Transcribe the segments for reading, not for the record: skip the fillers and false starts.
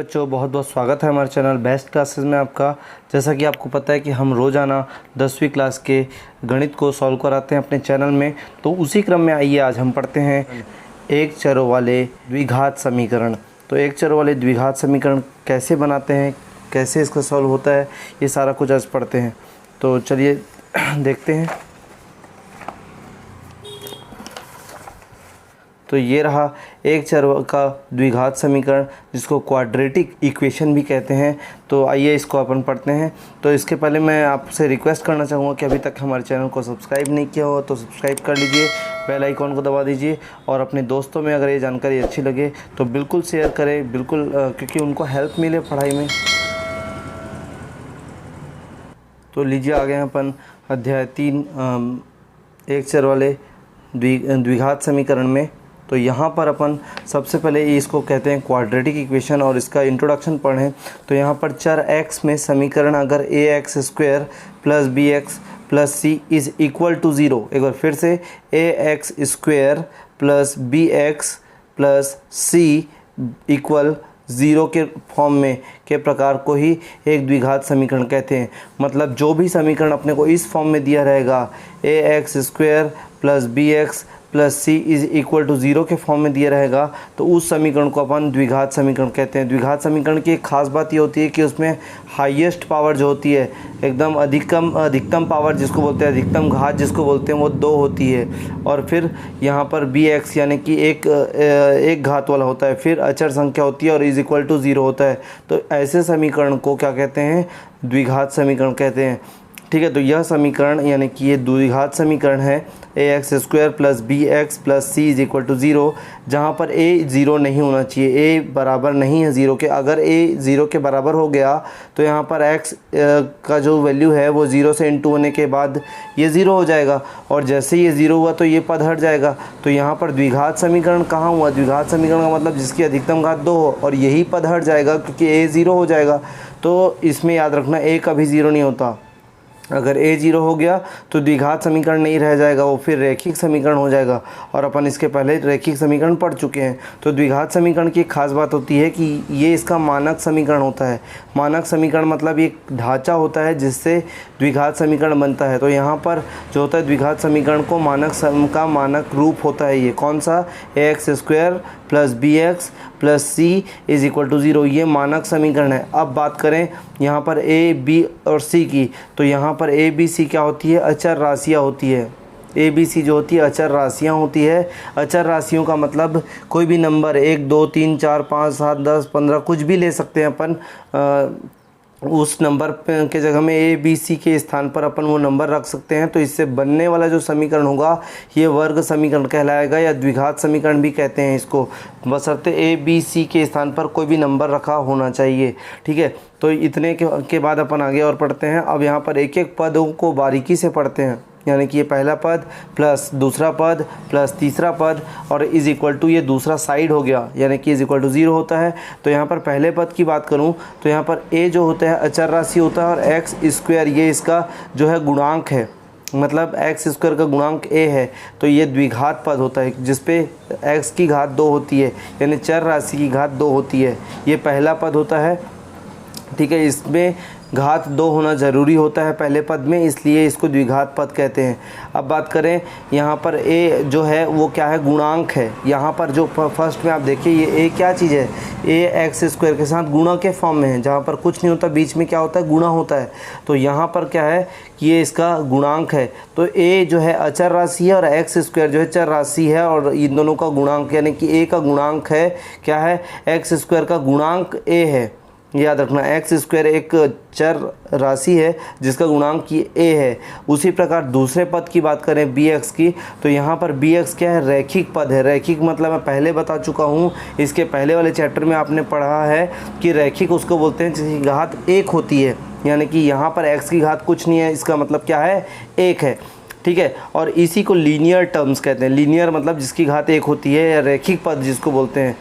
बच्चों, बहुत बहुत स्वागत है हमारे चैनल बेस्ट क्लासेस में आपका। जैसा कि आपको पता है कि हम रोज़ाना 10वीं क्लास के गणित को सॉल्व कराते हैं अपने चैनल में। तो उसी क्रम में आइए आज हम पढ़ते हैं एक चरों वाले द्विघात समीकरण। तो एक चरों वाले द्विघात समीकरण कैसे बनाते हैं, कैसे इसका सॉल्व होता है, ये सारा कुछ आज पढ़ते हैं। तो चलिए देखते हैं। तो ये रहा एक चर का द्विघात समीकरण, जिसको क्वाड्रेटिक इक्वेशन भी कहते हैं। तो आइए इसको अपन पढ़ते हैं। तो इसके पहले मैं आपसे रिक्वेस्ट करना चाहूँगा कि अभी तक हमारे चैनल को सब्सक्राइब नहीं किया हो तो सब्सक्राइब कर लीजिए, बेल आइकॉन को दबा दीजिए और अपने दोस्तों में अगर ये जानकारी अच्छी लगे तो बिल्कुल शेयर करें, बिल्कुल, क्योंकि उनको हेल्प मिले पढ़ाई में। तो लीजिए आ गए अपन अध्याय 3 एक चर वाले द्विघात समीकरण में। तो यहाँ पर अपन सबसे पहले इसको कहते हैं क्वाड्रेटिक इक्वेशन और इसका इंट्रोडक्शन पढ़ें। तो यहाँ पर चर x में समीकरण अगर ax² plus bx plus c is equal to 0, एक बार फिर से ax² plus bx plus c equal 0 के फॉर्म में के प्रकार को ही एक द्विघात समीकरण कहते हैं। मतलब जो भी समीकरण अपने को इस फॉर्म में दिया रहेगा, ax² plus bx plus C is equal to 0 के फॉर्म में दिया रहेगा, तो उस समीकरण को अपन द्विघात समीकरण कहते हैं। द्विघात समीकरण की एक खास बात ये होती है कि उसमें हाईएस्ट पावर जो होती है, एकदम अधिकतम पावर जिसको बोलते हैं, अधिकतम घात जिसको बोलते हैं, वो 2 होती है। और फिर यहाँ पर bx यानी कि एक घात वाला होता है, फिर अचर संख्या होती है और इज़ इक्वल टू 0 होता है। तो ऐसे समीकरण को क्या कहते हैं? द्विघात समीकरण कहते हैं। ठीक है, तो यह समीकरण यानी कि ये द्विघात समीकरण है ax² plus bx plus c is equal to 0, जहाँ पर a 0 नहीं होना चाहिए, a बराबर नहीं है 0 के। अगर a 0 के बराबर हो गया तो यहाँ पर x का जो वैल्यू है वो 0 से इंटू होने के बाद ये 0 हो जाएगा, और जैसे ये 0 हुआ तो ये पद हट जाएगा। तो यहाँ पर द्विघात समीकरण कहाँ हुआ? द्विघात समीकरण का मतलब जिसकी अधिकतम घात 2 हो, और यही पद हट जाएगा क्योंकि a 0 हो जाएगा। तो इसमें याद रखना a कभी 0 नहीं होता। अगर a 0 हो गया तो द्विघात समीकरण नहीं रह जाएगा, वो फिर रैखिक समीकरण हो जाएगा, और अपन इसके पहले रैखिक समीकरण पढ़ चुके हैं। तो द्विघात समीकरण की एक खास बात होती है कि ये इसका मानक समीकरण होता है। मानक समीकरण मतलब एक ढांचा होता है जिससे द्विघात समीकरण बनता है। तो यहाँ पर जो होता है द्विघात समीकरण को मानक रूप होता है। ये कौन सा? ax² plus bx plus c is equal to 0, ये मानक समीकरण है। अब बात करें यहाँ पर a, b और c की, तो यहाँ पर a, b, c क्या होती है? अचर राशियाँ होती है। a, b, c जो होती है अचर राशियाँ होती है। अचर राशियों का मतलब कोई भी नंबर 1, 2, 3, 4, 5, 7, 10, 15 कुछ भी ले सकते हैं अपन। उस नंबर के जगह में a, b, c के स्थान पर अपन वो नंबर रख सकते हैं। तो इससे बनने वाला जो समीकरण होगा ये वर्ग समीकरण कहलाएगा, या द्विघात समीकरण भी कहते हैं इसको, बशर्ते a, b, c के स्थान पर कोई भी नंबर रखा होना चाहिए। ठीक है, तो इतने के बाद अपन आगे और पढ़ते हैं। अब यहाँ पर एक एक पदों को बारीकी से पढ़ते हैं, यानी कि ये पहला पद प्लस दूसरा पद प्लस तीसरा पद और इज़ इक्वल टू ये दूसरा साइड हो गया, यानी कि इज़ इक्वल टू 0 होता है। तो यहाँ पर पहले पद की बात करूँ तो यहाँ पर a जो होता है अचर राशि होता है, और x² ये इसका जो है गुणांक है, मतलब x² का गुणांक a है। तो ये द्विघात पद होता है जिसपे x की घात 2 होती है, यानी चर राशि की घात 2 होती है। ये पहला पद होता है। ठीक है, इसमें घात 2 होना ज़रूरी होता है पहले पद में, इसलिए इसको द्विघात पद कहते हैं। अब बात करें यहाँ पर a जो है वो क्या है? गुणांक है। यहाँ पर जो फर्स्ट में आप देखिए ये a क्या चीज़ है? a x² के साथ गुणा के फॉर्म में है, जहाँ पर कुछ नहीं होता, बीच में क्या होता है? गुणा होता है। तो यहाँ पर क्या है कि ये इसका गुणांक है। तो a जो है अचर राशि है और x² जो है चर राशि है, और इन दोनों का गुणांक यानी कि a का गुणांक है क्या है? x² का गुणांक a है, याद रखना। x² एक चर राशि है जिसका गुणांक ये a है। उसी प्रकार दूसरे पद की बात करें bx की, तो यहाँ पर bx क्या है? रैखिक पद है। रैखिक मतलब मैं पहले बता चुका हूँ, इसके पहले वाले चैप्टर में आपने पढ़ा है कि रैखिक उसको बोलते हैं जिसकी घात 1 होती है, यानी कि यहाँ पर x की घात कुछ नहीं है, इसका मतलब क्या है? 1 है। ठीक है, और इसी को लीनियर टर्म्स कहते हैं। लीनियर मतलब जिसकी घात 1 होती है, या रैखिक पद जिसको बोलते हैं।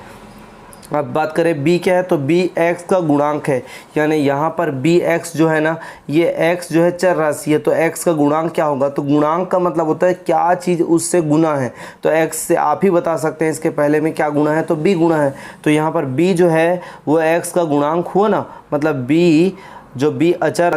अब बात करें b क्या है, तो b x का गुणांक है, यानी यहाँ पर bx जो है ना, ये x जो है चर राशि है, तो x का गुणांक क्या होगा, तो गुणांक का मतलब होता है क्या चीज़ उससे गुना है, तो x से आप ही बता सकते हैं इसके पहले में क्या गुना है, तो b गुना है, तो यहाँ पर b जो है वो x का गुणांक हुआ ना, मतलब b जो b अचर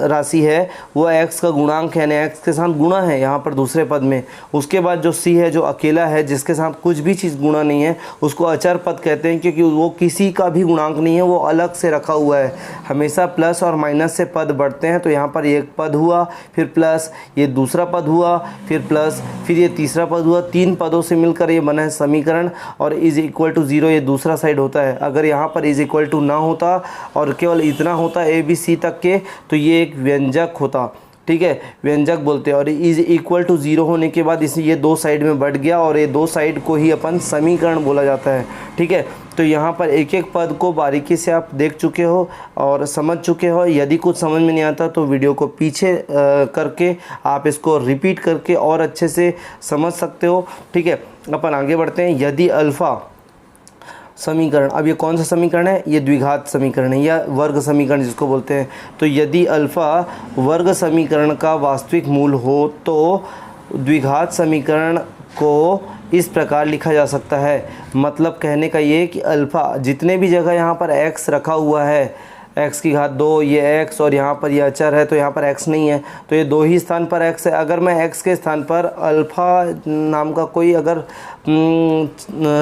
राशि है वो x का गुणांक है, यानी x के साथ गुणा है यहाँ पर दूसरे पद में। उसके बाद जो c है जो अकेला है, जिसके साथ कुछ भी चीज़ गुणा नहीं है, उसको अचर पद कहते हैं, क्योंकि वो किसी का भी गुणांक नहीं है, वो अलग से रखा हुआ है। हमेशा प्लस और माइनस से पद बढ़ते हैं, तो यहाँ पर एक पद हुआ, फिर प्लस, ये दूसरा पद हुआ, फिर प्लस, फिर ये तीसरा पद हुआ। 3 पदों से मिलकर ये बना है समीकरण, और इज इक्वल टू 0 ये दूसरा साइड होता है। अगर यहाँ पर इज इक्वल टू ना होता और केवल इतना होता ए बी सी तक के, तो ये एक व्यंजक होता, ठीक है, व्यंजक बोलते हैं। और इज इक्वल टू 0 होने के बाद इसे ये 2 साइड में बढ़ गया, और ये 2 साइड को ही अपन समीकरण बोला जाता है, ठीक है। तो यहाँ पर एक एक पद को बारीकी से आप देख चुके हो और समझ चुके हो। यदि कुछ समझ में नहीं आता तो वीडियो को पीछे करके आप इसको रिपीट करके और अच्छे से समझ सकते हो, ठीक है। अपन आगे बढ़ते हैं। यदि अल्फ़ा समीकरण, अब ये कौन सा समीकरण है, ये द्विघात समीकरण है या वर्ग समीकरण जिसको बोलते हैं। तो यदि अल्फ़ा वर्ग समीकरण का वास्तविक मूल हो तो द्विघात समीकरण को इस प्रकार लिखा जा सकता है। मतलब कहने का ये कि अल्फ़ा जितने भी जगह यहाँ पर x रखा हुआ है, x की घात 2, ये x, और यहाँ पर यह अचर है तो यहाँ पर x नहीं है, तो ये 2 ही स्थान पर x है। अगर मैं x के स्थान पर अल्फ़ा नाम का कोई अगर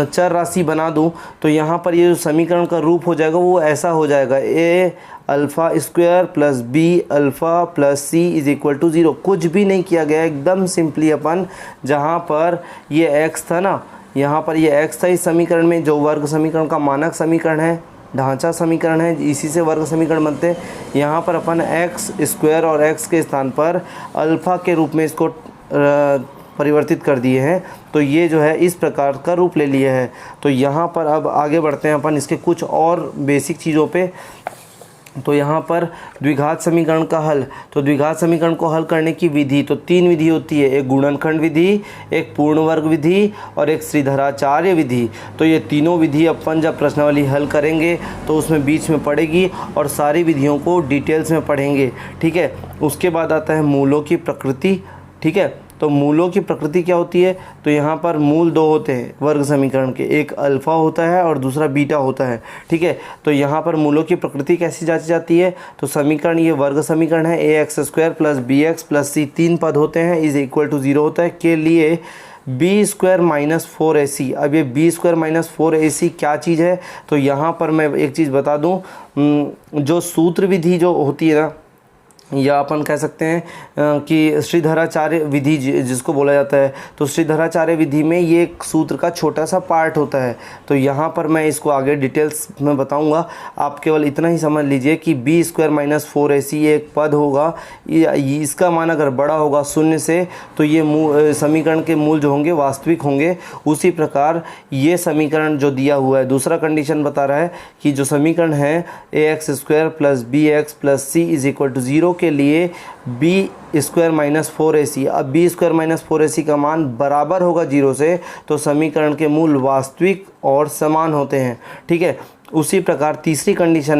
चर राशि बना दूँ, तो यहाँ पर ये जो समीकरण का रूप हो जाएगा वो ऐसा हो जाएगा, a alpha square plus b alpha plus c is equal to 0। कुछ भी नहीं किया गया, एकदम सिंपली अपन जहाँ पर ये x था ना, यहाँ पर ये x था इस समीकरण में, जो वर्ग समीकरण का मानक समीकरण है, ढांचा समीकरण है, इसी से वर्ग समीकरण बनते हैं। यहाँ पर अपन एक्स स्क्वायर और x के स्थान पर अल्फ़ा के रूप में इसको परिवर्तित कर दिए हैं, तो ये जो है इस प्रकार का रूप ले लिया है। तो यहाँ पर अब आगे बढ़ते हैं अपन इसके कुछ और बेसिक चीज़ों पे। तो यहाँ पर द्विघात समीकरण का हल, तो द्विघात समीकरण को हल करने की विधि, तो 3 विधि होती है, एक गुणनखंड विधि, एक पूर्ण वर्ग विधि और एक श्रीधराचार्य विधि। तो ये तीनों विधि अपन जब प्रश्नावली हल करेंगे तो उसमें बीच में पड़ेगी और सारी विधियों को डिटेल्स में पढ़ेंगे, ठीक है। उसके बाद आता है मूलों की प्रकृति, ठीक है। तो मूलों की प्रकृति क्या होती है, तो यहाँ पर मूल 2 होते हैं वर्ग समीकरण के, एक अल्फ़ा होता है और दूसरा बीटा होता है, ठीक है। तो यहाँ पर मूलों की प्रकृति कैसी जांची जाती है, तो समीकरण ये वर्ग समीकरण है, a x square plus b x plus c 3 पद होते हैं, इज इक्वल टू 0 होता है, के लिए बी स्क्वायर माइनस 4ac। अब ये बी स्क्वायर माइनस 4ac क्या चीज़ है, तो यहाँ पर मैं एक चीज़ बता दूँ, जो सूत्र विधि जो होती है ना, या अपन कह सकते हैं कि श्रीधराचार्य विधि जिसको बोला जाता है, तो श्रीधराचार्य विधि में ये एक सूत्र का छोटा सा पार्ट होता है। तो यहाँ पर मैं इसको आगे डिटेल्स में बताऊँगा, आप केवल इतना ही समझ लीजिए कि बी स्क्वायर माइनस 4ac एक पद होगा, इसका मान अगर बड़ा होगा 0 से तो ये समीकरण के मूल जो होंगे वास्तविक होंगे। उसी प्रकार ये समीकरण जो दिया हुआ है, दूसरा कंडीशन बता रहा है कि जो समीकरण है a x square plus b x plus c is equal to 0 के लिए बी स्क्वायर माइनस 4ac। अब बी स्क्वायर माइनस 4ac का मान बराबर होगा 0 से, तो समीकरण के मूल वास्तविक और समान होते हैं, ठीक है। उसी प्रकार तीसरी कंडीशन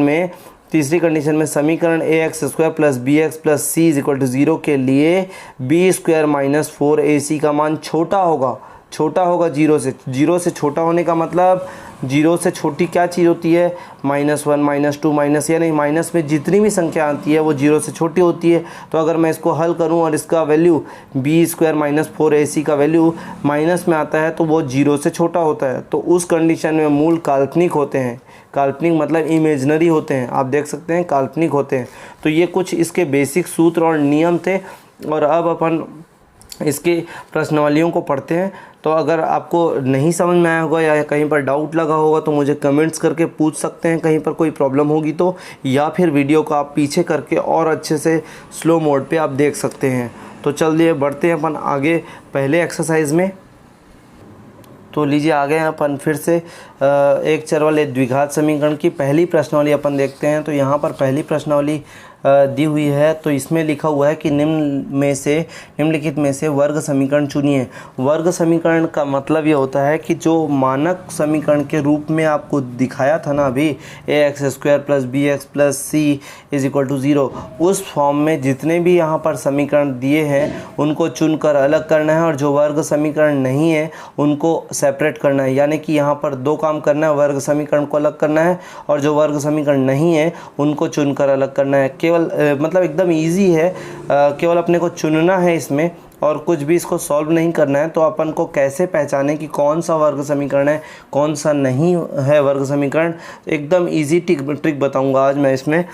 में समीकरण a x square plus b x plus c is equal to 0 के लिए बी स्क्वायर माइनस 4ac का मान छोटा होगा 0 से। 0 से छोटा होने का मतलब 0 से छोटी क्या चीज़ होती है, -1 -2 माइनस, यानी माइनस में जितनी भी संख्या आती है वो 0 से छोटी होती है। तो अगर मैं इसको हल करूं और इसका value B square minus 4ac का वैल्यू माइनस में आता है तो वो 0 से छोटा होता है। तो उस कंडीशन में मूल काल्पनिक होते हैं, काल्पनिक मतलब इमेजनरी होते हैं, आप देख सकते हैं काल्पनिक होते हैं। तो ये कुछ इसके बेसिक सूत्र और नियम थे। और अब अपन इसके प्रश्नावलियों को पढ़ते हैं। तो अगर आपको नहीं समझ में आया होगा या कहीं पर डाउट लगा होगा तो मुझे कमेंट्स करके पूछ सकते हैं, कहीं पर कोई प्रॉब्लम होगी तो, या फिर वीडियो को आप पीछे करके और अच्छे से स्लो मोड पे आप देख सकते हैं। तो चलिए बढ़ते हैं अपन आगे पहले एक्सरसाइज में। तो लीजिए आ गए हैं अपन फिर से एक चर वाले द्विघात समीकरण की पहली प्रश्नावली अपन देखते हैं। तो यहाँ पर पहली प्रश्नावली दी हुई है। तो इसमें लिखा हुआ है कि निम्नलिखित में से वर्ग समीकरण चुनिए। वर्ग समीकरण का मतलब ये होता है कि जो मानक समीकरण के रूप में आपको दिखाया था ना अभी, ax² + bx + c = 0, उस फॉर्म में जितने भी यहाँ पर समीकरण दिए हैं उनको चुनकर अलग करना है, और जो वर्ग समीकरण नहीं है उनको सेपरेट करना है। यानी कि यहाँ पर दो काम करना है, वर्ग समीकरण को अलग करना है और जो वर्ग समीकरण नहीं है उनको चुनकर अलग करना है। केवल मतलब एकदम ईजी है, केवल अपने को चुनना है इसमें, और कुछ भी इसको सॉल्व नहीं करना है। तो अपन को कैसे पहचाने कि कौन सा वर्ग समीकरण है कौन सा नहीं है वर्ग समीकरण, एकदम इजी ट्रिक बताऊंगा आज मैं इसमें,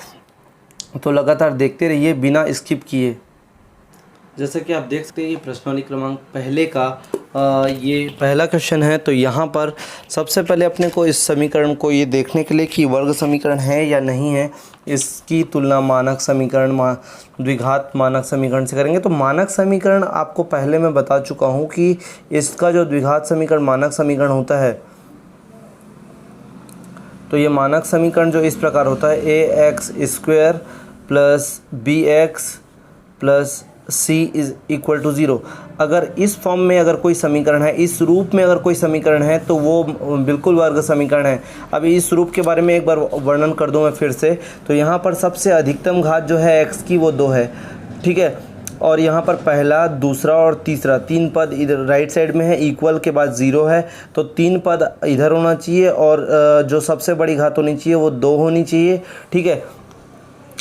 तो लगातार देखते रहिए बिना स्किप किए। जैसे कि आप देख सकते हैं ये प्रश्नावली क्रमांक पहले का ये पहला क्वेश्चन है। तो यहाँ पर सबसे पहले अपने को इस समीकरण को ये देखने के लिए कि वर्ग समीकरण है या नहीं है, इसकी तुलना मानक समीकरण द्विघात मानक समीकरण से करेंगे। तो मानक समीकरण आपको पहले मैं बता चुका हूँ कि इसका जो द्विघात समीकरण मानक समीकरण होता है, तो ये मानक समीकरण जो इस प्रकार होता है, ax² + bx + c = 0। अगर इस फॉर्म में अगर कोई समीकरण है, इस रूप में अगर कोई समीकरण है तो वो बिल्कुल वर्ग समीकरण है। अब इस रूप के बारे में एक बार वर्णन कर दूं मैं फिर से। तो यहाँ पर सबसे अधिकतम घात जो है x की वो 2 है, ठीक है, और यहाँ पर पहला, दूसरा और तीसरा 3 पद इधर राइट साइड में है, इक्वल के बाद 0 है, तो 3 पद इधर होना चाहिए और जो सबसे बड़ी घात होनी चाहिए वो 2 होनी चाहिए, ठीक है।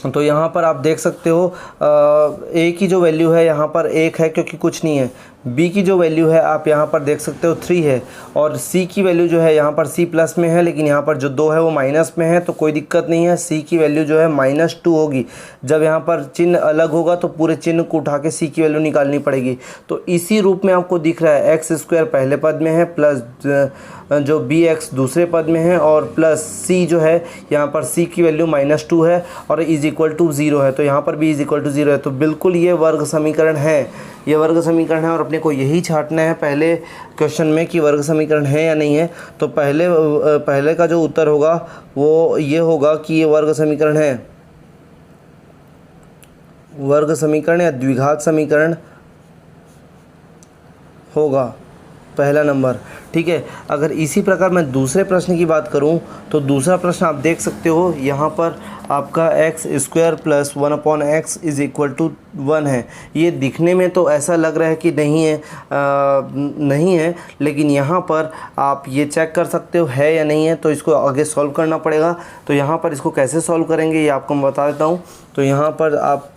तो यहाँ पर आप देख सकते हो a की जो वैल्यू है यहाँ पर 1 है क्योंकि कुछ नहीं है, b की जो वैल्यू है आप यहाँ पर देख सकते हो 3 है, और c की वैल्यू जो है यहाँ पर c प्लस में है, लेकिन यहाँ पर जो 2 है वो माइनस में है, तो कोई दिक्कत नहीं है। c की वैल्यू जो है -2 होगी। जब यहाँ पर चिन्ह अलग होगा तो पूरे चिन्ह को उठा के c की वैल्यू निकालनी पड़ेगी। तो इसी रूप में आपको दिख रहा है x² पहले पद में है, प्लस जो bx दूसरे पद में है, और प्लस c जो है यहाँ पर c की वैल्यू -2 है और = 0 है, तो यहाँ पर भी = 0 है। तो बिल्कुल ये वर्ग समीकरण है, ये वर्ग समीकरण है, और अपने को यही छांटना है पहले क्वेश्चन में कि वर्ग समीकरण है या नहीं है। तो पहले का जो उत्तर होगा वो ये होगा कि ये वर्ग समीकरण है, वर्ग समीकरण या द्विघात समीकरण होगा पहला नंबर, ठीक है। अगर इसी प्रकार मैं दूसरे प्रश्न की बात करूं तो दूसरा प्रश्न आप देख सकते हो यहाँ पर आपका x² + 1/x = 1 है। ये दिखने में तो ऐसा लग रहा है कि नहीं है, लेकिन यहाँ पर आप ये चेक कर सकते हो है या नहीं है, तो इसको आगे सॉल्व करना पड़ेगा। तो यहाँ पर इसको कैसे सॉल्व करेंगे ये आपको मैं बता देता हूँ। तो यहाँ पर आप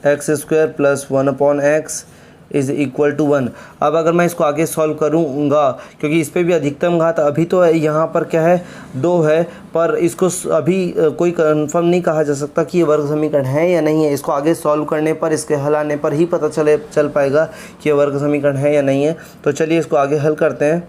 x² + 1/x = 1। अब अगर मैं इसको आगे सॉल्व करूँगा, क्योंकि इस पर भी अधिकतम घात अभी तो यहाँ पर क्या है 2 है, पर इसको अभी कोई कंफर्म नहीं कहा जा सकता कि ये वर्ग समीकरण है या नहीं है। इसको आगे सॉल्व करने पर, इसके हल आने पर ही पता चल पाएगा कि ये वर्ग समीकरण है या नहीं है। तो चलिए इसको आगे हल करते हैं।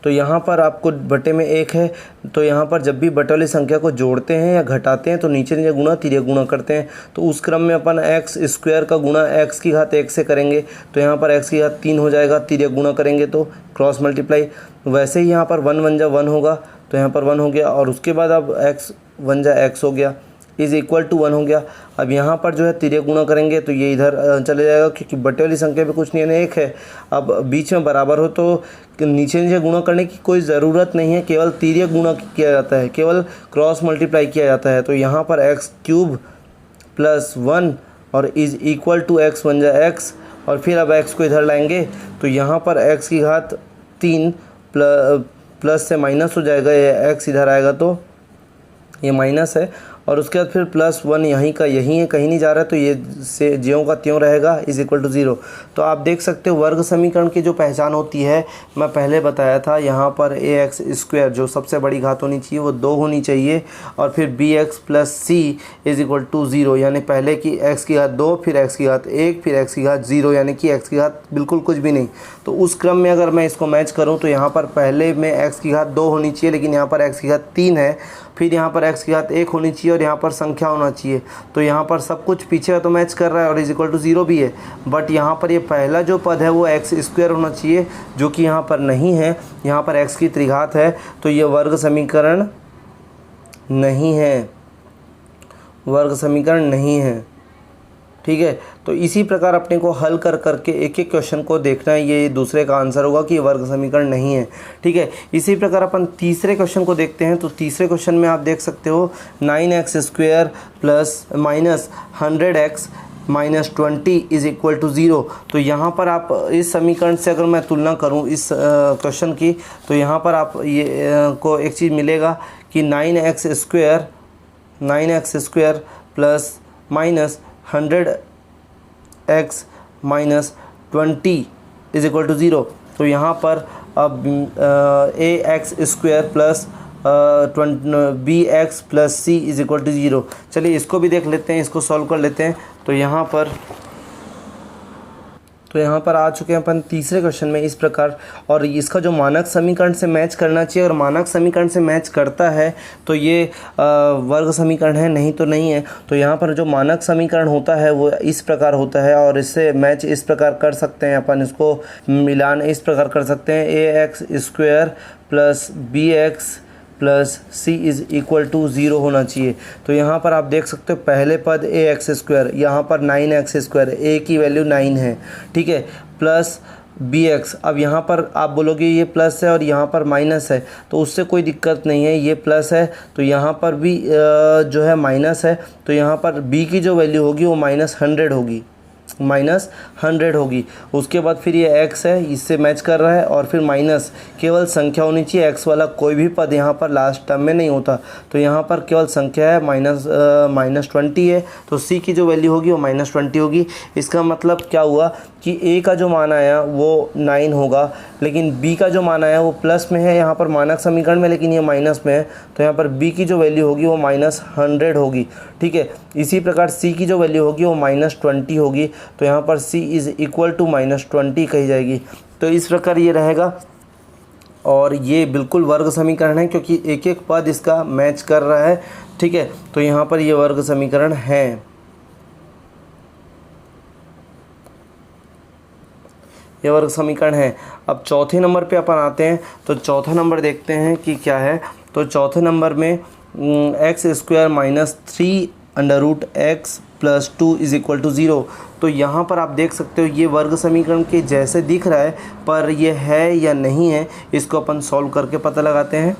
तो यहाँ पर आपको बटे में 1 है, तो यहाँ पर जब भी बटे वाली संख्या को जोड़ते हैं या घटाते हैं तो नीचे गुणा तिर्यक गुणा करते हैं। तो उस क्रम में अपन x² का गुणा x की घात 1 से करेंगे, तो यहाँ पर x की घात 3 हो जाएगा, तिर्यक गुणा करेंगे तो क्रॉस मल्टीप्लाई। वैसे ही यहाँ पर 1 × 1 = 1 होगा, तो यहाँ पर 1 हो गया, और उसके बाद अब x 1 × x हो गया = 1 हो गया। अब यहाँ पर जो है तिर्यक गुणा करेंगे तो ये इधर चले जाएगा, क्योंकि बटे वाली संख्या में कुछ नहीं है, 1 है। अब बीच में बराबर हो तो नीचे गुणा करने की कोई ज़रूरत नहीं है, केवल तिर्यक गुणा किया जाता है, केवल क्रॉस मल्टीप्लाई किया जाता है। तो यहाँ पर x³ + 1 और = x 1 × x, और फिर अब x को इधर लाएंगे तो यहाँ पर x की घात 3 प्लस से माइनस हो जाएगा, ये x इधर आएगा तो ये माइनस है, और उसके बाद फिर +1 यहीं का यहीं है, कहीं नहीं जा रहा है, तो ये से ज्यों का त्यों रहेगा = 0। तो आप देख सकते हो वर्ग समीकरण की जो पहचान होती है मैं पहले बताया था, यहाँ पर ax² जो सबसे बड़ी घात होनी चाहिए वो 2 होनी चाहिए, और फिर bx + c = 0, यानी पहले की x की घात 2, फिर x की घात 1, फिर x की घात 0, यानी कि x की घात बिल्कुल कुछ भी नहीं। तो उस क्रम में अगर मैं इसको मैच करूँ तो यहाँ पर पहले में x की घात 2 होनी चाहिए, लेकिन यहाँ पर x की घात 3 है, फिर यहाँ पर x की घात 1 होनी चाहिए, और यहाँ पर संख्या होना चाहिए। तो यहाँ पर सब कुछ पीछे तो मैच कर रहा है और = 0 भी है, बट यहाँ पर ये पहला जो पद है वो x² होना चाहिए, जो कि यहाँ पर नहीं है, यहाँ पर x की त्रिघात है, तो ये वर्ग समीकरण नहीं है। वर्ग समीकरण नहीं है। ठीक है, तो इसी प्रकार अपने को हल कर करके एक एक क्वेश्चन को देखना है। ये दूसरे का आंसर होगा कि वर्ग समीकरण नहीं है। ठीक है, इसी प्रकार अपन तीसरे क्वेश्चन को देखते हैं। तो तीसरे क्वेश्चन में आप देख सकते हो 9x² plus minus 100x minus 20 is equal to 0। तो यहाँ पर आप इस समीकरण से अगर मैं तुलना करूँ इस क्वेश्चन की, तो यहाँ पर आप ये को एक चीज़ मिलेगा कि 9x² plus minus 100x minus 20 is equal to 0। तो यहाँ पर अब ax² plus bx plus c is equal to 0। चलिए इसको भी देख लेते हैं, इसको सॉल्व कर लेते हैं। तो यहाँ पर आ चुके हैं अपन तीसरे क्वेश्चन में इस प्रकार, और इसका जो मानक समीकरण से मैच करना चाहिए, और मानक समीकरण से मैच करता है तो ये वर्ग समीकरण है, नहीं तो नहीं है। तो यहाँ पर जो मानक समीकरण होता है वो इस प्रकार होता है, और इससे मैच इस प्रकार कर सकते हैं अपन, इसको मिलान इस प्रकार कर सकते हैं ax² plus bx plus C is equal to 0 होना चाहिए। तो यहाँ पर आप देख सकते हो पहले पद ax², यहाँ पर 9x², a की वैल्यू 9 है। ठीक है, प्लस bx, अब यहाँ पर आप बोलोगे ये प्लस है और यहाँ पर माइनस है, तो उससे कोई दिक्कत नहीं है, ये प्लस है तो यहाँ पर भी जो है माइनस है, तो यहाँ पर b की जो वैल्यू होगी वो -100 होगी, -100 होगी। उसके बाद फिर ये x है, इससे मैच कर रहा है, और फिर माइनस केवल संख्या होनी चाहिए, x वाला कोई भी पद यहाँ पर लास्ट टर्म में नहीं होता। तो यहाँ पर केवल संख्या है, -20 है, तो c की जो वैल्यू होगी वो -20 होगी। इसका मतलब क्या हुआ कि a का जो मान आया वो 9 होगा, लेकिन b का जो मान आया वो प्लस में है यहाँ पर मानक समीकरण में, लेकिन ये माइनस में है, तो यहाँ पर b की जो वैल्यू होगी वो -100 होगी। ठीक है, इसी प्रकार c की जो वैल्यू होगी वो -20 होगी, तो यहाँ पर c इज़ इक्वल टू -20 कही जाएगी। तो इस प्रकार ये रहेगा, और ये बिल्कुल वर्ग समीकरण है क्योंकि एक एक पद इसका मैच कर रहा है। ठीक है, तो यहाँ पर ये वर्ग समीकरण है। ये वर्ग समीकरण है। अब चौथे नंबर पे अपन आते हैं, तो चौथा नंबर देखते हैं कि क्या है। तो चौथे नंबर में x² minus 3√x plus 2 is equal to 0। तो यहाँ पर आप देख सकते हो ये वर्ग समीकरण के जैसे दिख रहा है, पर ये है या नहीं है इसको अपन सॉल्व करके पता लगाते हैं।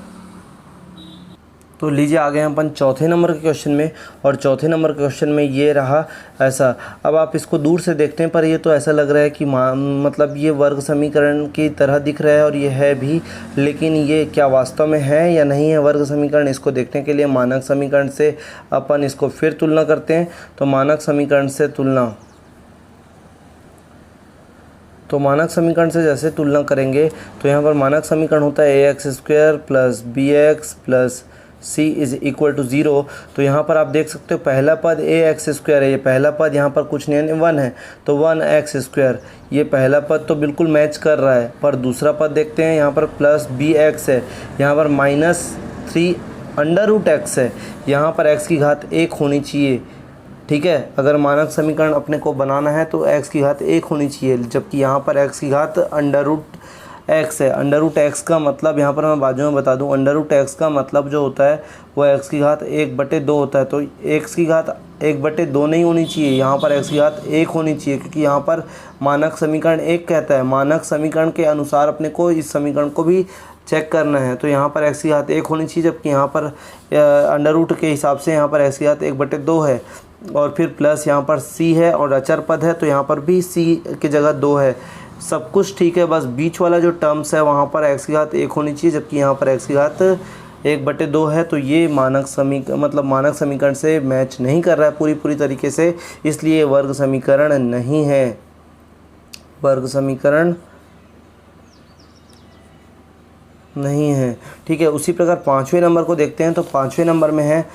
तो लीजिए आ गए हैं अपन चौथे नंबर के क्वेश्चन में, और चौथे नंबर के क्वेश्चन में ये रहा ऐसा। अब आप इसको दूर से देखते हैं पर ये तो ऐसा लग रहा है कि मतलब ये वर्ग समीकरण की तरह दिख रहा है, और ये है भी, लेकिन ये क्या वास्तव में है या नहीं है वर्ग समीकरण, इसको देखने के लिए मानक समीकरण से अपन इसको फिर तुलना करते हैं। तो मानक समीकरण से तुलना, तो मानक समीकरण से जैसे तुलना करेंगे तो यहाँ पर मानक समीकरण होता है ax² plus bx plus c is equal to 0। तो यहाँ पर आप देख सकते हो पहला पद ax² है, ये पहला पद यहाँ पर कुछ नहीं है, 1 है, तो 1x², ये पहला पद तो बिल्कुल मैच कर रहा है। पर दूसरा पद देखते हैं, यहाँ पर प्लस bx है, यहाँ पर -3√x है, यहाँ पर x की घात 1 होनी चाहिए। ठीक है, अगर मानक समीकरण अपने को बनाना है तो x की घात 1 होनी चाहिए, जबकि यहाँ पर x की घात √x है। √x का मतलब यहाँ पर मैं बाजू में बता दूँ, √x का मतलब जो होता है वो x की घात 1/2 होता है। तो x की घात 1/2 नहीं होनी चाहिए, यहाँ पर x की घात 1 होनी चाहिए, क्योंकि यहाँ पर मानक समीकरण 1 कहता है। मानक समीकरण के अनुसार अपने को इस समीकरण को भी चेक करना है, तो यहाँ पर x की घात 1 होनी चाहिए, जबकि यहाँ पर √ के हिसाब से यहाँ पर x की घात 1/2 है, और फिर प्लस यहाँ पर c है और अचर पद है, तो यहाँ पर भी c की जगह 2 है। सब कुछ ठीक है, बस बीच वाला जो टर्म्स है वहाँ पर x की घात 1 होनी चाहिए, जबकि यहाँ पर x की घात 1/2 है। तो ये मानक समीकरण से मैच नहीं कर रहा है पूरी तरीके से, इसलिए वर्ग समीकरण नहीं है, वर्ग समीकरण नहीं है। ठीक है, उसी प्रकार पाँचवें नंबर को देखते हैं। तो पाँचवें नंबर में है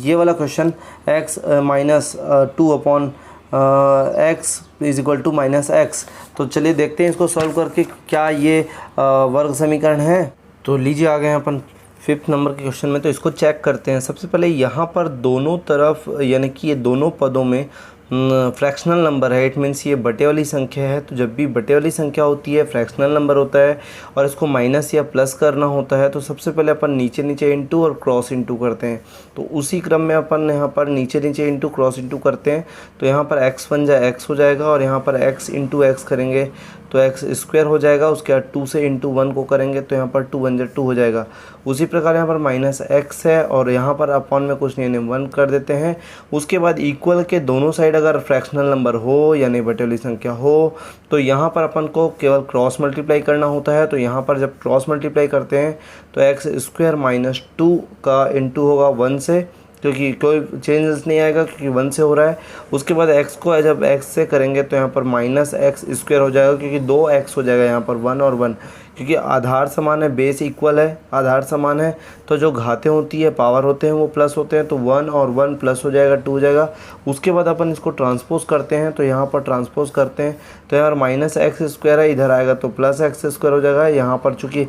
ये वाला question, x minus 2/x is equal to -x। तो चलिए देखते हैं इसको सॉल्व करके क्या ये वर्ग समीकरण है। तो लीजिए आ गए हैं अपन 5th नंबर के क्वेश्चन में, तो इसको चेक करते हैं। सबसे पहले यहाँ पर दोनों तरफ यानी कि ये दोनों पदों में फ्रैक्शनल नंबर है, इट मीन्स ये बटे वाली संख्या है। तो जब भी बटे वाली संख्या होती है, फ्रैक्शनल नंबर होता है और इसको माइनस या प्लस करना होता है, तो सबसे पहले अपन नीचे नीचे इंटू और क्रॉस इंटू करते हैं। तो उसी क्रम में अपन यहाँ पर नीचे नीचे इंटू क्रॉस इंटू करते हैं। तो यहाँ पर x बन जाए x हो जाएगा और यहाँ पर x इंटू एक्स करेंगे तो एक्स स्क्वायर हो जाएगा। उसके बाद 2 से इंटू 1 को करेंगे तो यहाँ पर 2 बन जाए 2 हो जाएगा। उसी प्रकार यहाँ पर माइनस एक्स है और यहाँ पर अपॉन में कुछ नहीं यानी 1 कर देते हैं। उसके बाद इक्वल के दोनों साइड अगर फ्रैक्शनल नंबर हो यानी बटे वाली संख्या हो तो यहाँ पर अपन को केवल क्रॉस मल्टीप्लाई करना होता है। तो यहाँ पर जब क्रॉस मल्टीप्लाई करते हैं तो एक्स स्क्वायर माइनस 2 का इंटू होगा 1 से, क्योंकि कोई चेंजेस नहीं आएगा क्योंकि 1 से हो रहा है। उसके बाद x को जब x से करेंगे तो यहाँ पर माइनस एक्स स्क्वायर हो जाएगा, क्योंकि 2x हो जाएगा यहाँ पर 1 और 1, क्योंकि आधार समान है, बेस इक्वल है, आधार समान है। तो जो घातें होती है, पावर होते हैं, वो प्लस होते हैं। तो 1 और 1 प्लस हो जाएगा, 2 हो जाएगा। उसके बाद अपन इसको ट्रांसपोज करते हैं। तो यहाँ पर ट्रांसपोज करते हैं तो यहाँ पर माइनस एक्स स्क्वायर है, इधर आएगा तो प्लस एक्स स्क्वायर हो जाएगा। यहाँ पर चूँकि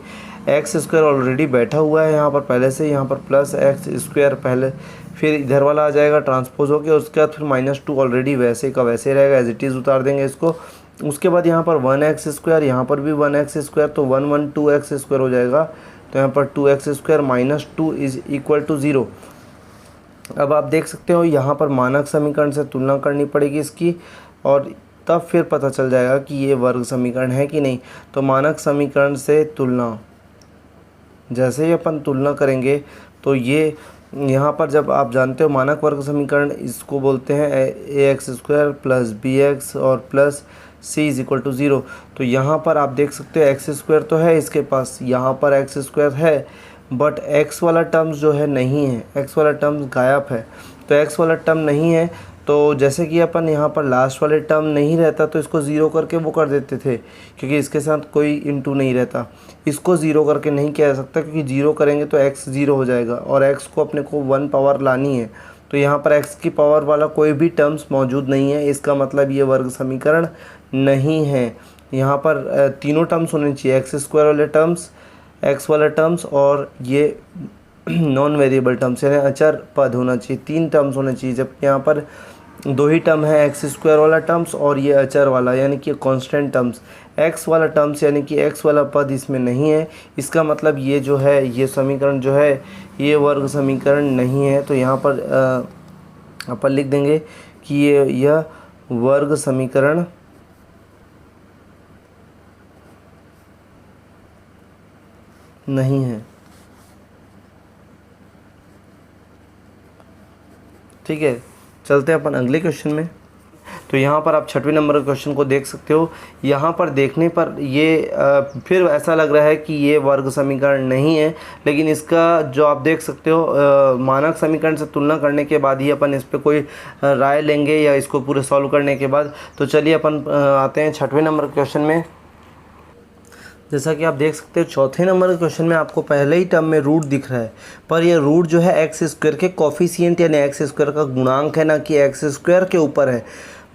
एक्स स्क्वायर ऑलरेडी बैठा हुआ है यहाँ पर पहले से, यहाँ पर प्लस एक्स स्क्वायर पहले, फिर इधर वाला आ जाएगा ट्रांसपोज होकर। उसके बाद फिर -2 ऑलरेडी वैसे का वैसे रहेगा, एज इट इज़ उतार देंगे इसको। उसके बाद यहाँ पर 1x स्क्वायर, यहाँ पर भी 1x स्क्वायर, तो 1 2x स्क्वायर हो जाएगा। तो यहाँ पर 2x square -2 is equal to 0। अब आप देख सकते हो यहाँ पर मानक समीकरण से तुलना करनी पड़ेगी इसकी, और तब फिर पता चल जाएगा कि ये वर्ग समीकरण है कि नहीं। तो मानक समीकरण से तुलना, जैसे ही अपन तुलना करेंगे तो ये यहाँ पर जब आप जानते हो मानक वर्ग समीकरण इसको बोलते हैं ax स्क्वायर प्लस bx और plus c is equal to 0। तो यहाँ पर आप देख सकते हो एक्स स्क्वायर तो है इसके पास, यहाँ पर एक्स स्क्वायर है, बट x वाला टर्म्स जो है नहीं है, x वाला टर्म्स गायब है। तो x वाला टर्म नहीं है, तो जैसे कि अपन यहाँ पर लास्ट वाले टर्म नहीं रहता तो इसको 0 करके वो कर देते थे, क्योंकि इसके साथ कोई इंटू नहीं रहता। इसको 0 करके नहीं किया जा सकता, क्योंकि 0 करेंगे तो x 0 हो जाएगा और x को अपने को 1 पावर लानी है। तो यहाँ पर x की पावर वाला कोई भी टर्म्स मौजूद नहीं है, इसका मतलब ये वर्ग समीकरण नहीं है। यहाँ पर तीनों टर्म्स होने चाहिए, एक्स स्क्वायर वाले टर्म्स, x वाला टर्म्स और ये नॉन वेरिएबल टर्म्स यानी अचर पद होना चाहिए। 3 टर्म्स होने चाहिए, जबकि यहाँ पर 2 ही टर्म है, एक्स स्क्वायर वाला टर्म्स और ये अचर वाला यानी कि कांस्टेंट टर्म्स। एक्स वाला टर्म्स यानी कि एक्स वाला पद इसमें नहीं है, इसका मतलब ये जो है ये समीकरण जो है ये वर्ग समीकरण नहीं है। तो यहाँ पर अपन लिख देंगे कि यह वर्ग समीकरण नहीं है। ठीक है, चलते हैं अपन अगले क्वेश्चन में। तो यहाँ पर आप 6वें नंबर के क्वेश्चन को देख सकते हो। यहाँ पर देखने पर ये फिर ऐसा लग रहा है कि ये वर्ग समीकरण नहीं है, लेकिन इसका जो आप देख सकते हो मानक समीकरण से तुलना करने के बाद ही अपन इस पर कोई राय लेंगे या इसको पूरे सॉल्व करने के बाद। तो चलिए अपन आते हैं 6वें नंबर के क्वेश्चन में। जैसा कि आप देख सकते हो 4थे नंबर के क्वेश्चन में आपको पहले ही टर्म में रूट दिख रहा है, पर यह रूट जो है एक्स स्क्वायर के कोफिशिएंट यानी एक्स स्क्वायर का गुणांक है, ना कि एक्स स्क्वायर के ऊपर है।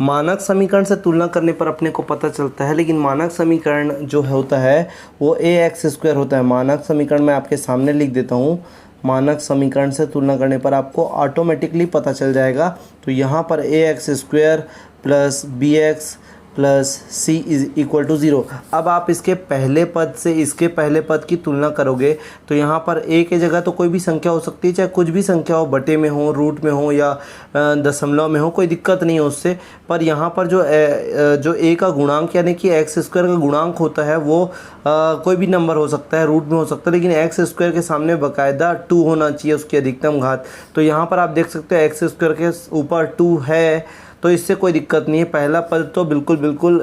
मानक समीकरण से तुलना करने पर अपने को पता चलता है, लेकिन मानक समीकरण जो होता है वो ए एक्स स्क्वायर होता है। मानक समीकरण मैं आपके सामने लिख देता हूँ। मानक समीकरण से तुलना करने पर आपको ऑटोमेटिकली पता चल जाएगा। तो यहाँ पर a x square plus b x plus c is equal to 0। अब आप इसके पहले पद से इसके पहले पद की तुलना करोगे तो यहाँ पर ए के जगह तो कोई भी संख्या हो सकती है, चाहे कुछ भी संख्या हो, बटे में हो, रूट में हो या दशमलव में हो, कोई दिक्कत नहीं है उससे। पर यहाँ पर जो ए का गुणांक यानी कि एक्स स्क्वायर का गुणांक होता है वो कोई भी नंबर हो सकता है, रूट में हो सकता है, लेकिन एक्स स्क्वायर के सामने बाकायदा 2 होना चाहिए उसकी अधिकतम घात। तो यहाँ पर आप देख सकते हो एक्स स्क्वायर के ऊपर 2 है, तो इससे कोई दिक्कत नहीं है। पहला पद तो बिल्कुल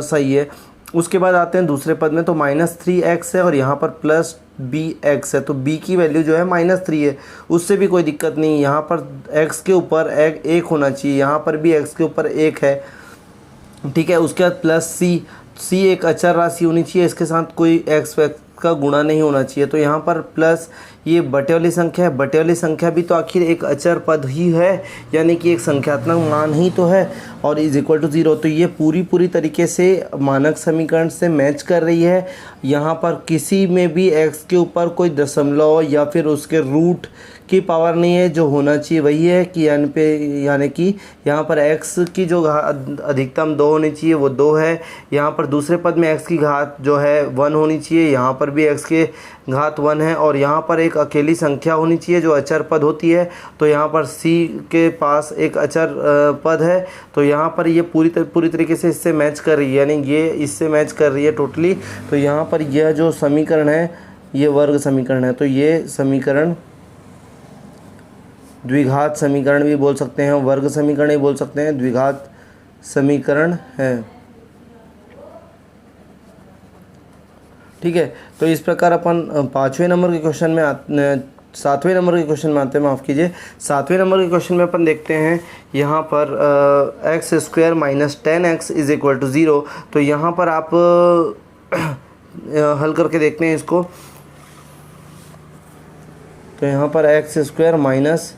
सही है। उसके बाद आते हैं दूसरे पद में, तो -3x है और यहाँ पर प्लस bx है, तो b की वैल्यू जो है -3 है, उससे भी कोई दिक्कत नहीं है। यहाँ पर x के ऊपर 1 होना चाहिए, यहाँ पर भी x के ऊपर 1 है, ठीक है। उसके बाद प्लस c एक अचर राशि होनी चाहिए, इसके साथ कोई x का गुणा नहीं होना चाहिए। तो यहाँ पर प्लस ये बटे वाली संख्या है, बटे वाली संख्या भी तो आखिर एक अचर पद ही है, यानी कि एक संख्यात्मक मान ही तो है, और इज इक्वल टू 0। तो ये पूरी तरीके से मानक समीकरण से मैच कर रही है। यहाँ पर किसी में भी x के ऊपर कोई दशमलव या फिर उसके रूट की पावर नहीं है, जो होना चाहिए वही है कि यानी कि यहाँ पर x की जो अधिकतम 2 होनी चाहिए वो 2 है। यहाँ पर दूसरे पद में x की घात जो है 1 होनी चाहिए, यहाँ पर भी x के घात 1 है, और यहाँ पर एक अकेली संख्या होनी चाहिए जो अचर पद होती है। तो यहाँ पर c के पास एक अचर पद है, तो यहाँ पर ये पूरी तरीके से इससे मैच कर रही है, यानी ये इससे मैच कर रही है टोटली। तो यहाँ पर यह जो समीकरण है ये वर्ग समीकरण है। तो ये समीकरण द्विघात समीकरण भी बोल सकते हैं, वर्ग समीकरण भी बोल सकते हैं, द्विघात समीकरण है। ठीक है, तो इस प्रकार अपन 5वें नंबर के क्वेश्चन में 7वें नंबर के क्वेश्चन में आते हैं, माफ़ कीजिए। 7वें नंबर के क्वेश्चन में अपन देखते हैं यहाँ पर x square minus 10x is equal to 0। तो यहाँ पर आप हल करके देखते हैं इसको। तो यहाँ पर x square minus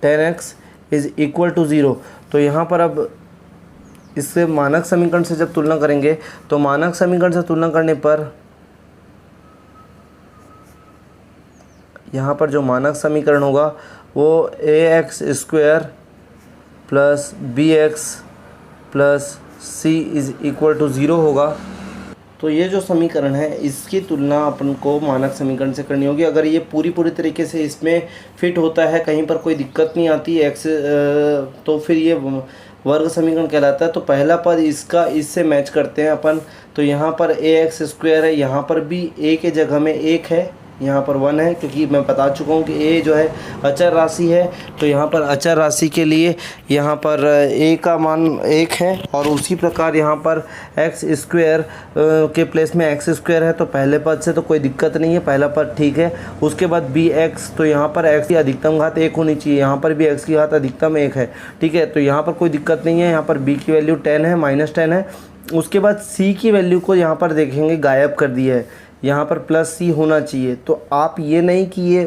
10x is equal to 0। तो यहाँ पर अब इससे मानक समीकरण से जब तुलना करेंगे तो मानक समीकरण से तुलना करने पर यहाँ पर जो मानक समीकरण होगा वो ax square plus bx plus c is equal to 0 होगा। तो ये जो समीकरण है इसकी तुलना अपन को मानक समीकरण से करनी होगी। अगर ये पूरी तरीके से इसमें फिट होता है, कहीं पर कोई दिक्कत नहीं आती x, तो फिर ये वर्ग समीकरण कहलाता है। तो पहला पद इसका इससे मैच करते हैं अपन। तो यहाँ पर ax स्क्वायर है, यहाँ पर भी a के जगह में 1 है, यहाँ पर 1 है, क्योंकि मैं बता चुका हूँ कि a जो है अचर राशि है। तो यहाँ पर अचर राशि के लिए यहाँ पर a का मान 1 है, और उसी प्रकार यहाँ पर x स्क्वायर के प्लेस में x स्क्वायर है। तो पहले पद से तो कोई दिक्कत नहीं है, पहला पद ठीक है। उसके बाद bx, तो यहाँ पर x की अधिकतम घात 1 होनी चाहिए, यहाँ पर भी x की घात अधिकतम 1 है। ठीक है, तो यहाँ पर कोई दिक्कत नहीं है। यहाँ पर b की वैल्यू 10 है, -10 है। उसके बाद c की वैल्यू को यहाँ पर देखेंगे गायब कर दिया है, यहाँ पर प्लस c होना चाहिए। तो आप ये नहीं कि ये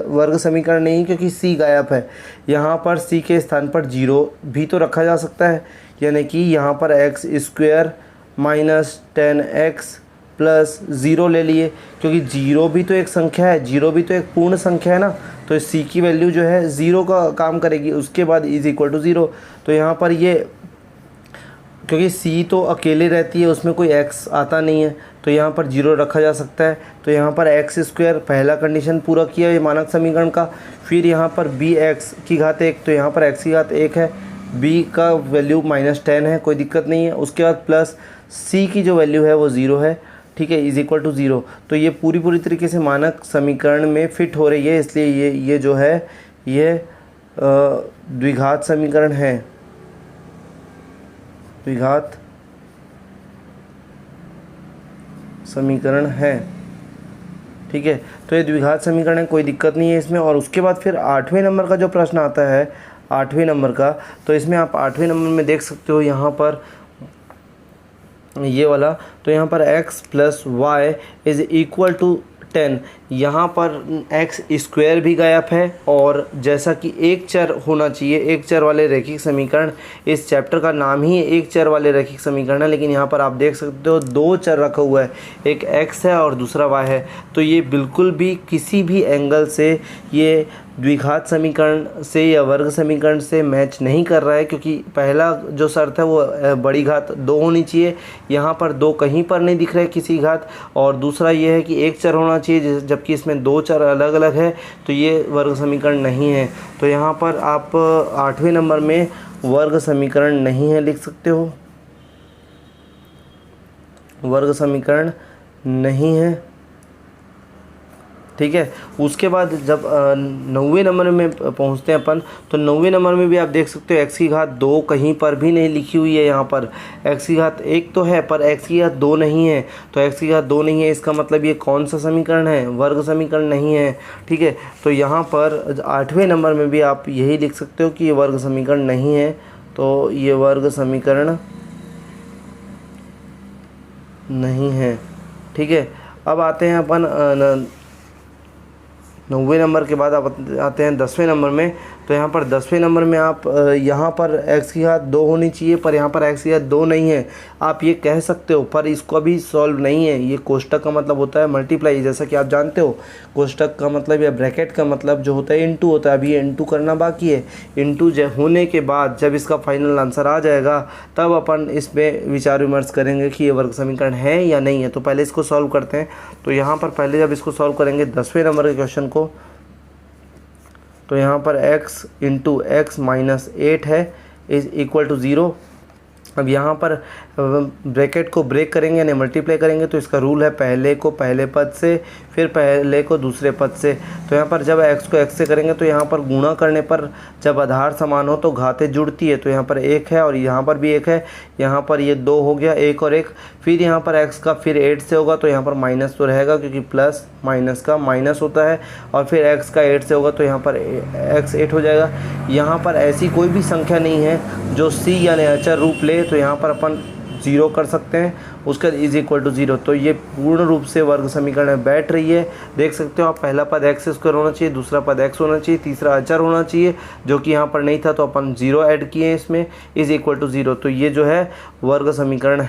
वर्ग समीकरण नहीं, क्योंकि c गायब है। यहाँ पर c के स्थान पर 0 भी तो रखा जा सकता है, यानी कि यहाँ पर x square minus 10x plus 0 ले लिए, क्योंकि 0 भी तो एक संख्या है, 0 भी तो एक पूर्ण संख्या है ना। तो c की वैल्यू जो है 0 का काम करेगी, उसके बाद इज इक्वल टू 0। तो यहाँ पर ये क्योंकि c तो अकेले रहती है, उसमें कोई x आता नहीं है, तो यहाँ पर 0 रखा जा सकता है। तो यहाँ पर एक्स स्क्वायर पहला कंडीशन पूरा किया है मानक समीकरण का। फिर यहाँ पर bx की घात 1, तो यहाँ पर x की घात 1 है, b का वैल्यू -10 है, कोई दिक्कत नहीं है। उसके बाद प्लस c की जो वैल्यू है वो 0 है, ठीक है, इज इक्वल टू 0। तो ये पूरी तरीके से मानक समीकरण में फिट हो रही है, इसलिए ये जो है ये द्विघात समीकरण है, द्विघात समीकरण है। ठीक है, तो ये द्विघात समीकरण है, कोई दिक्कत नहीं है इसमें। और उसके बाद फिर 8वें नंबर का जो प्रश्न आता है, 8वें नंबर का, तो इसमें आप 8वें नंबर में देख सकते हो यहाँ पर ये वाला। तो यहाँ पर x plus y is equal to 10। यहाँ पर एक्स स्क्वायर भी गायब है, और जैसा कि एक चर होना चाहिए, एक चर वाले रैखिक समीकरण, इस चैप्टर का नाम ही एक चर वाले रैखिक समीकरण है, लेकिन यहाँ पर आप देख सकते हो 2 चर रखा हुआ है, एक x है और दूसरा y है। तो ये बिल्कुल भी किसी भी एंगल से ये द्विघात समीकरण से या वर्ग समीकरण से मैच नहीं कर रहा है, क्योंकि पहला जो शर्त है वो बड़ी घात 2 होनी चाहिए, यहाँ पर 2 कहीं पर नहीं दिख रहे किसी घात। और दूसरा ये है कि एक चर होना चाहिए, जबकि इसमें 2 चर अलग अलग है, तो ये वर्ग समीकरण नहीं है। तो यहाँ पर आप 8वें नंबर में वर्ग समीकरण नहीं है लिख सकते हो, वर्ग समीकरण नहीं है। ठीक है, उसके बाद जब 9वें नंबर में पहुंचते हैं अपन, तो 9वें नंबर में भी आप देख सकते हो x की घात 2 कहीं पर भी नहीं लिखी हुई है। यहाँ पर x की घात 1 तो है, पर x की घात 2 नहीं है। तो x की घात 2 नहीं है, इसका मतलब ये कौन सा समीकरण है? वर्ग समीकरण नहीं है। ठीक है, तो यहाँ पर 8वें नंबर में भी आप यही लिख सकते हो कि ये वर्ग समीकरण नहीं है, तो ये वर्ग समीकरण नहीं है। ठीक है, अब आते हैं अपन 9वें नंबर के बाद आप आते हैं 10वें नंबर में। तो यहाँ पर 10वें नंबर में आप यहाँ पर x की घात 2 होनी चाहिए, पर यहाँ पर x की घात 2 नहीं है। आप ये कह सकते हो, पर इसको भी सॉल्व नहीं है। ये कोष्टक का मतलब होता है मल्टीप्लाई, जैसा कि आप जानते हो कोष्टक का मतलब या ब्रैकेट का मतलब जो होता है इनटू होता है। अभी ये इनटू करना बाकी है। इनटू होने के बाद जब इसका फाइनल आंसर आ जाएगा तब अपन इसमें विचार विमर्श करेंगे कि ये वर्ग समीकरण है या नहीं है। तो पहले इसको सॉल्व करते हैं। तो यहाँ पर पहले जब इसको सॉल्व करेंगे 10वें नंबर के क्वेश्चन को, तो यहाँ पर x इंटू एक्स माइनस 8 है इज इक्वल टू 0। अब यहाँ पर ब्रैकेट को ब्रेक करेंगे यानी मल्टीप्लाई करेंगे, तो इसका रूल है पहले को पहले पद से फिर पहले को दूसरे पद से। तो यहाँ पर जब x को x से करेंगे तो यहाँ पर गुणा करने पर जब आधार समान हो तो घातें जुड़ती है। तो यहाँ पर 1 है और यहाँ पर भी 1 है, यहाँ पर ये 2 हो गया, 1 और 1। फिर यहाँ पर x का फिर 8 से होगा तो यहाँ पर माइनस तो रहेगा क्योंकि प्लस माइनस का माइनस होता है। और फिर x का 8 से होगा तो यहाँ पर x 8 हो जाएगा। यहाँ पर ऐसी कोई भी संख्या नहीं है जो c यानी अचर रूप ले, तो यहाँ पर अपन 0 कर सकते हैं, उसका इज इक्वल टू 0। तो ये पूर्ण रूप से वर्ग समीकरण में बैठ रही है। देख सकते हो आप, पहला पद x स्क्वायर होना चाहिए, दूसरा पद x होना चाहिए, तीसरा अचर होना चाहिए जो कि यहाँ पर नहीं था, तो अपन 0 ऐड किए इसमें, इज इक्वल टू 0। तो ये जो है वर्ग समीकरण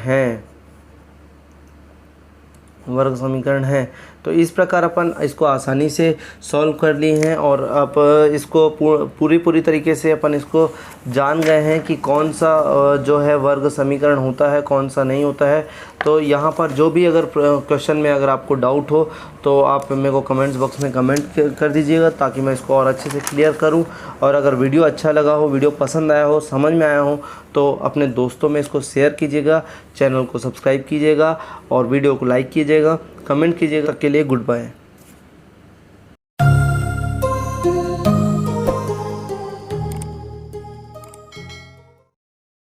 है। तो इस प्रकार अपन इसको आसानी से सॉल्व कर लिए हैं और अब इसको पूरी तरीके से अपन इसको जान गए हैं कि कौन सा जो है वर्ग समीकरण होता है, कौन सा नहीं होता है। तो यहाँ पर जो भी अगर क्वेश्चन में अगर आपको डाउट हो तो आप मेरे को कमेंट्स बॉक्स में कमेंट कर दीजिएगा ताकि मैं इसको और अच्छे से क्लियर करूँ। और अगर वीडियो अच्छा लगा हो, वीडियो पसंद आया हो, समझ में आया हो, तो अपने दोस्तों में इसको शेयर कीजिएगा, चैनल को सब्सक्राइब कीजिएगा और वीडियो को लाइक कीजिएगा, कमेंट कीजिएगा। के लिए गुड बाय।